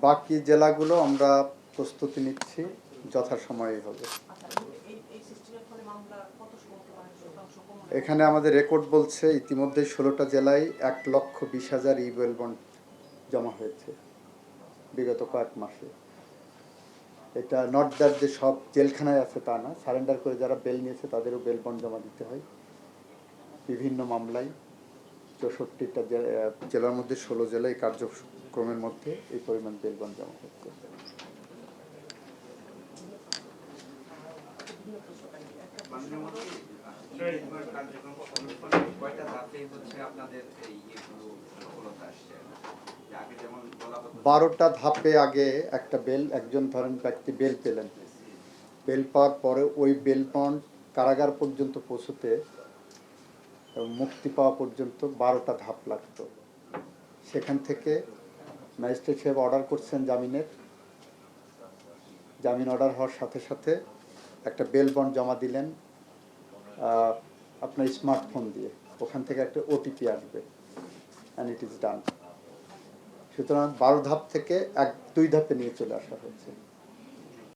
বাকি জেলাগুলো আমরা প্রস্তুতি নিচ্ছি, যথাসময়ে হবে। এখানে আমাদের রেকর্ড বলছে ইতিমধ্যে 16টা জেলায় 1,20,000 ইবেল বন্ড জমা হয়েছে বিগত কয়েক মাসে। এটা নট দ্যাট যে সব জেলখানায় আছে তা না, সারেন্ডার করে যারা বেল নিয়েছে তাদেরও বেল বন্ড জমা দিতে হয়। বিভিন্ন মামলায় 64টা জেলার মধ্যে 16 জেলায় কার্যক্রমের মধ্যে এই পরিমাণ বেল বন্ড জমা হচ্ছে। বারোটা ধাপে আগে একটা বেল, একজন ধরেন ব্যক্তি বেল পেলেন, বেল পাওয়ার পরে ওই বেল বন্ড কারাগার পর্যন্ত পৌঁছতে মুক্তি পাওয়া পর্যন্ত 12টা ধাপ লাগতো। সেখান থেকে ম্যাজিস্ট্রেট সাহেব অর্ডার করছেন জামিনের, জামিন অর্ডার হওয়ার সাথে সাথে একটা বেল বন্ড জমা দিলেন আপনার স্মার্টফোন দিয়ে, ওখান থেকে একটা ওটিপি আসবে, অ্যান্ড ইট ইজ ডান। সুতরাং 12 ধাপ থেকে 2 ধাপে নিয়ে চলে আসা হয়েছে।